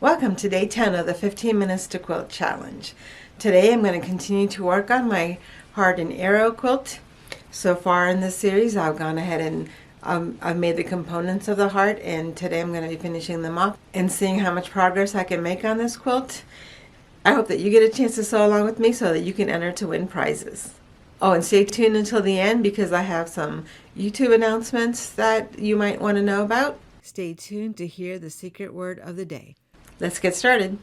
Welcome to day 10 of the 15 Minutes to Quilt Challenge. Today I'm going to continue to work on my heart and arrow quilt. So far in this series I've gone ahead and I've made the components of the heart, and today I'm going to be finishing them off and seeing how much progress I can make on this quilt. I hope that you get a chance to sew along with me so that you can enter to win prizes. Oh, and stay tuned until the end because I have some YouTube announcements that you might want to know about. Stay tuned to hear the secret word of the day. Let's get started.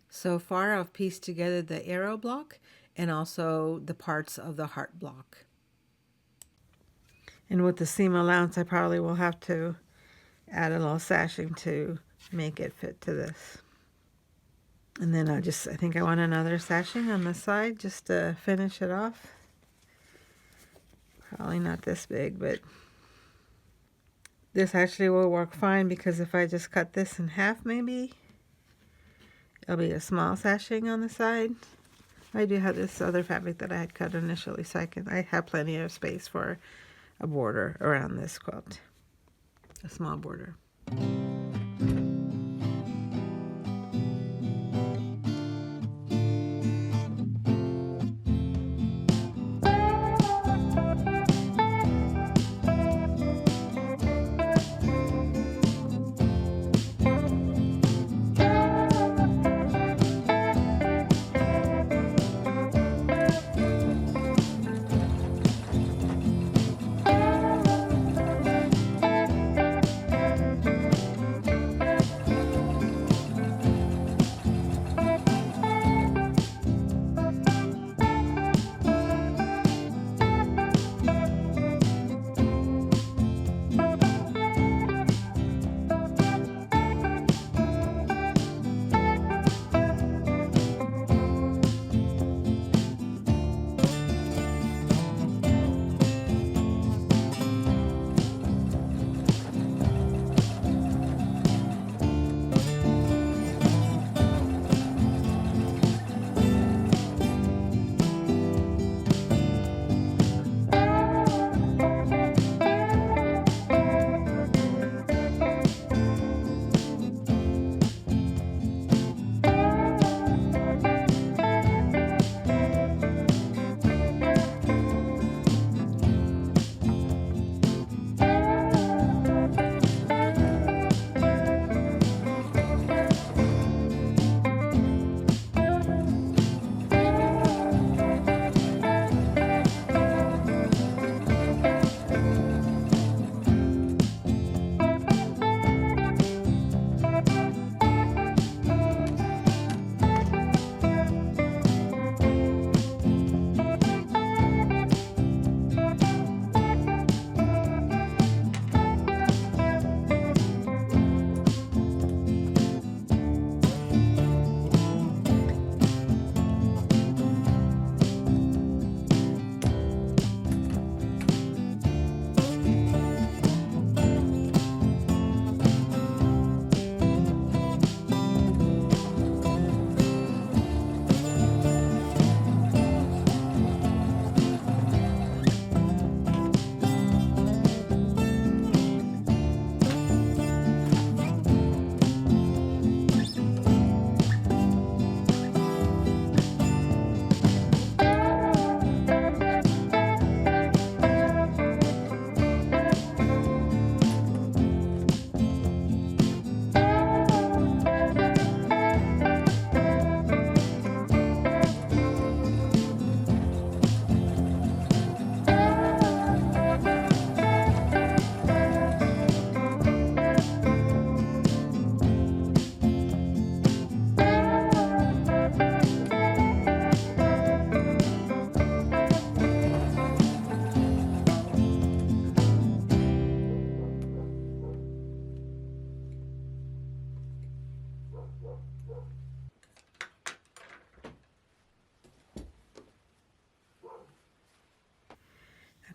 So far I've pieced together the arrow block and also the parts of the heart block. And with the seam allowance I probably will have to add a little sashing to make it fit to this. And then I think I want another sashing on the side just to finish it off. Probably not this big, but this actually will work fine because if I just cut this in half maybe, it'll be a small sashing on the side. I do have this other fabric that I had cut initially, so I have plenty of space for a border around this quilt, a small border.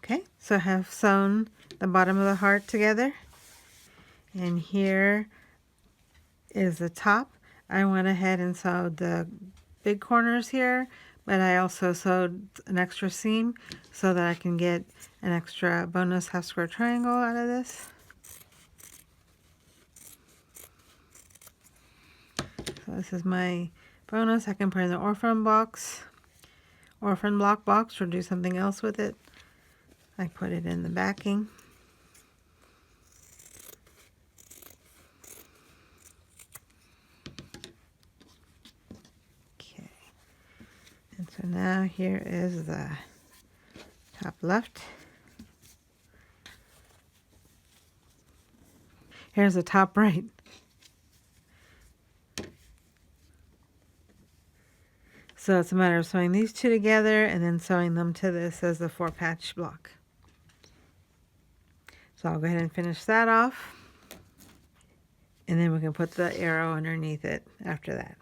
Okay, so I have sewn the bottom of the heart together, and here is the top. I went ahead and sewed the big corners here, but I also sewed an extra seam so that I can get an extra bonus half square triangle out of this. So this is my bonus. I can put in the orphan box, orphan block box, or do something else with it. I put it in the backing. Okay. And so now here is the top left. Here's the top right. So it's a matter of sewing these two together and then sewing them to this as the 4-patch block. So I'll go ahead and finish that off. And then we can put the arrow underneath it after that.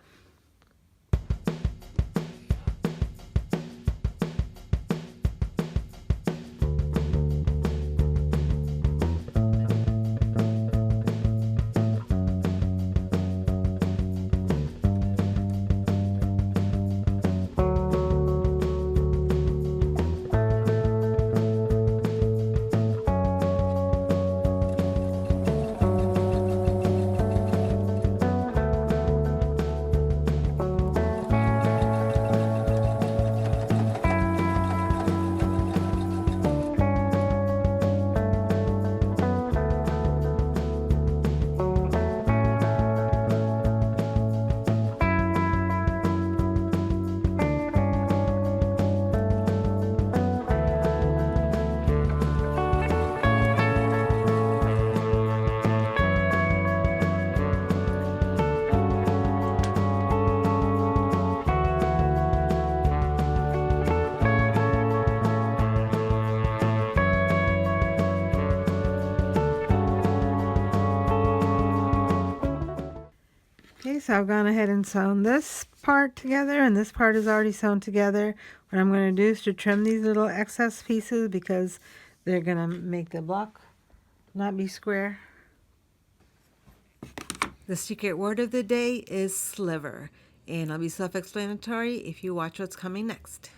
Okay, so I've gone ahead and sewn this part together, and this part is already sewn together. What I'm going to do is to trim these little excess pieces because they're going to make the block not be square. The secret word of the day is sliver, and it'll be self-explanatory if you watch what's coming next.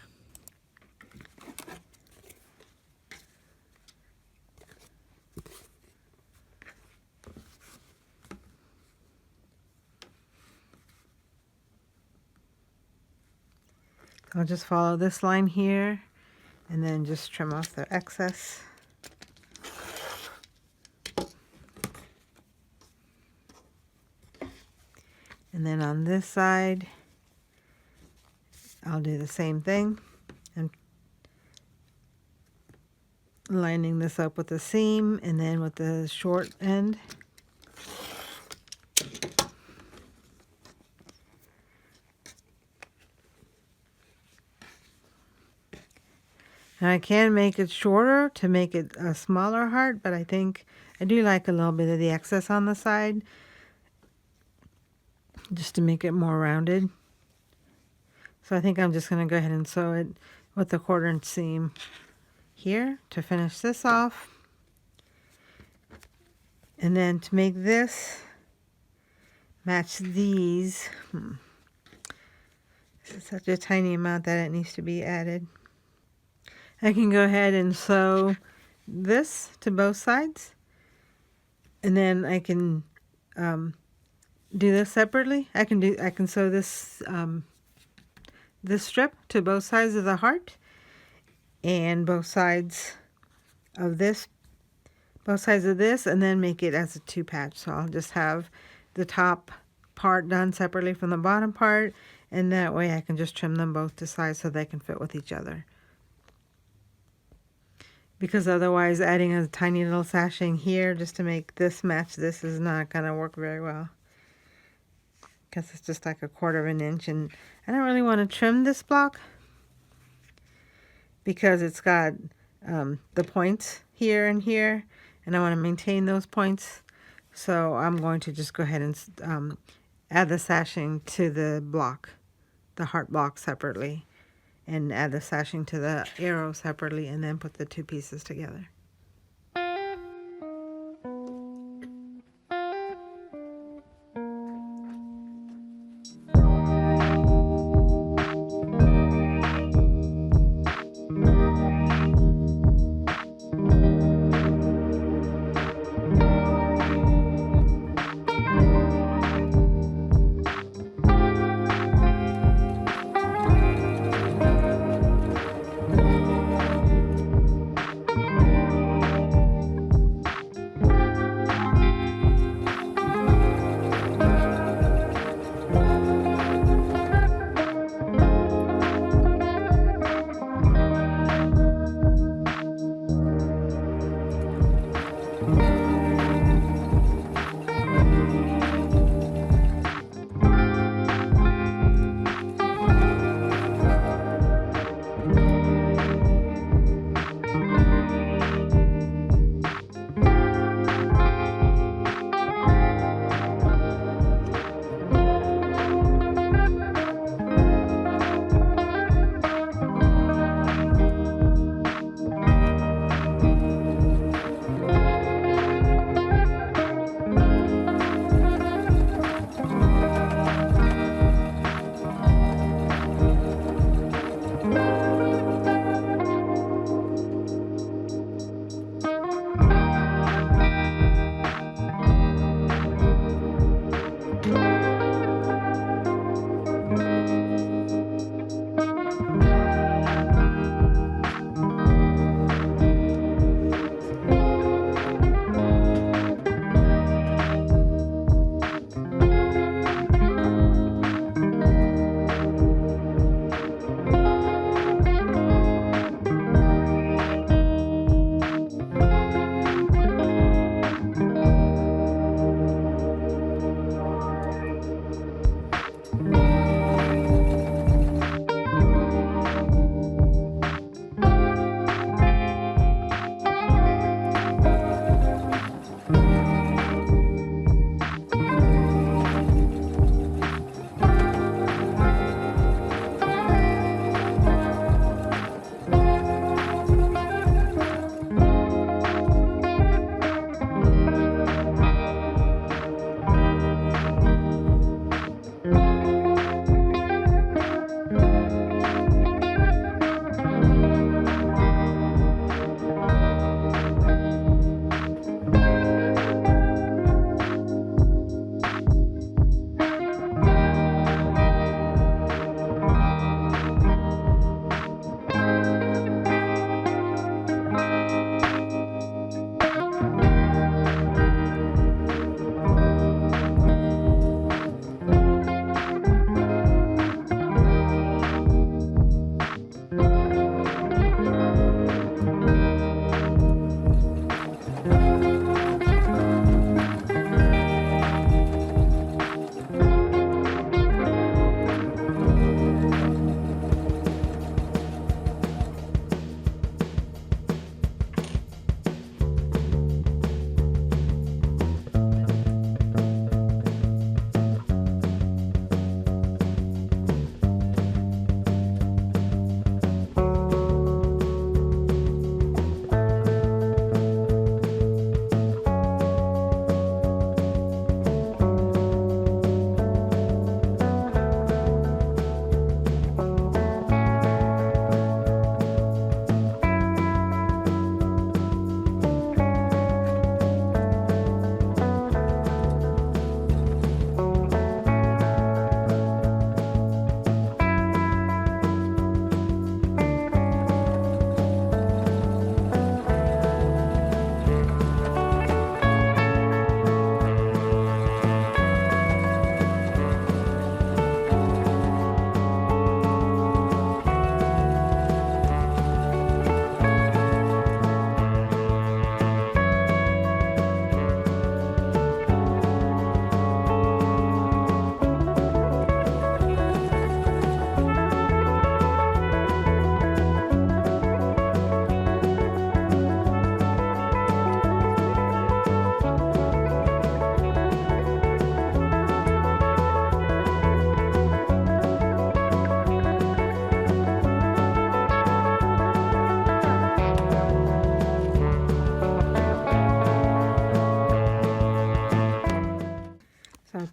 I'll just follow this line here and then just trim off the excess. And then on this side, I'll do the same thing and lining this up with the seam and then with the short end. And I can make it shorter to make it a smaller heart, but I think I do like a little bit of the excess on the side just to make it more rounded. So I think I'm just going to go ahead and sew it with the 1/4" seam here to finish this off. And then to make this match these, this is such a tiny amount that it needs to be added. I can go ahead and sew this to both sides, and then I can do this separately. I can sew this this strip to both sides of the heart and both sides of this, and then make it as a 2-patch. So I'll just have the top part done separately from the bottom part, and that way I can just trim them both to size so they can fit with each other. Because otherwise adding a tiny little sashing here just to make this match this is not going to work very well. Because it's just like a 1/4 inch, and I don't really want to trim this block because it's got the points here and here, and I want to maintain those points. So I'm going to just go ahead and add the sashing to the block, the heart block separately, and add the sashing to the arrow separately, and then put the 2 pieces together.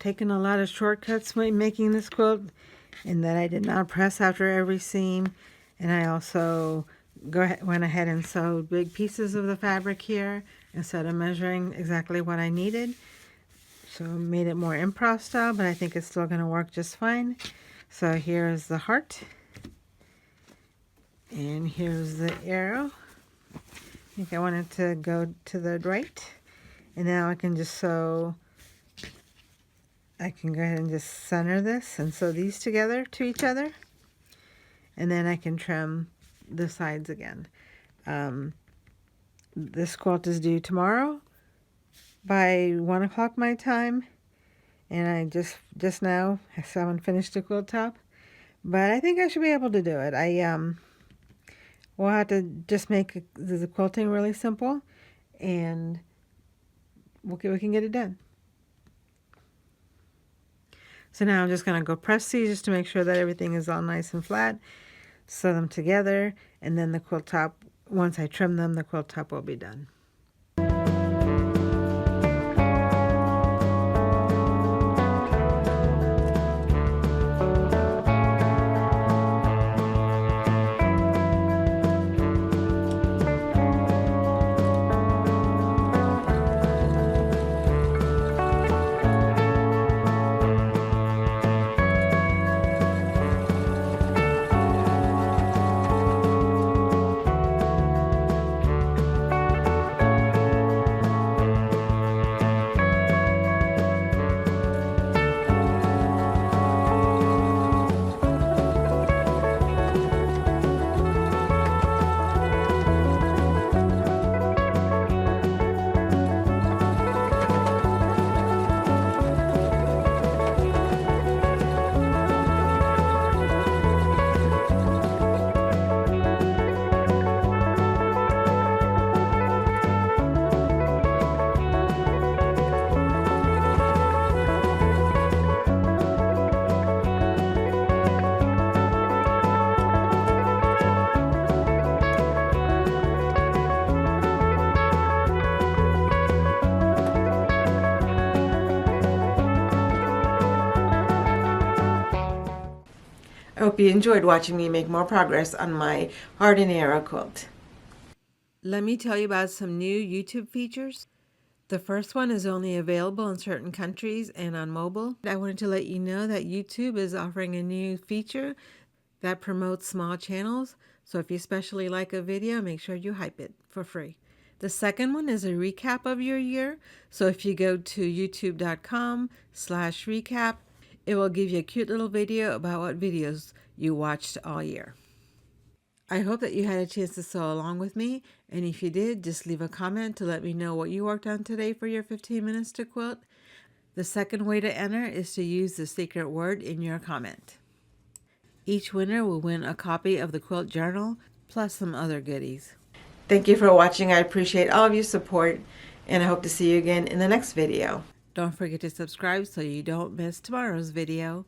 taken a lot of shortcuts when making this quilt, in that I did not press after every seam, and I also went ahead and sewed big pieces of the fabric here instead of measuring exactly what I needed. So I made it more improv style, but I think it's still going to work just fine. So here's the heart, and here's the arrow. I think I want it to go to the right, and now I can just sew. I can go ahead and just center this and sew these together to each other, and then I can trim the sides again. This quilt is due tomorrow by 1 o'clock my time, and I just now haven't finished the quilt top, but I think I should be able to do it. We'll have to just make the quilting really simple, and we can get it done. So now I'm just going to go press these just to make sure that everything is all nice and flat. Sew them together, and then the quilt top, once I trim them, the quilt top will be done. I hope you enjoyed watching me make more progress on my heart and arrow quilt. Let me tell you about some new YouTube features. The first one is only available in certain countries and on mobile. I wanted to let you know that YouTube is offering a new feature that promotes small channels. So if you especially like a video, make sure you hype it for free. The second one is a recap of your year. So if you go to youtube.com/recap, it will give you a cute little video about what videos you watched all year. I hope that you had a chance to sew along with me, and if you did, just leave a comment to let me know what you worked on today for your 15 minutes to quilt. The second way to enter is to use the secret word in your comment. Each winner will win a copy of the quilt journal, plus some other goodies. Thank you for watching. I appreciate all of your support, and I hope to see you again in the next video. Don't forget to subscribe so you don't miss tomorrow's video.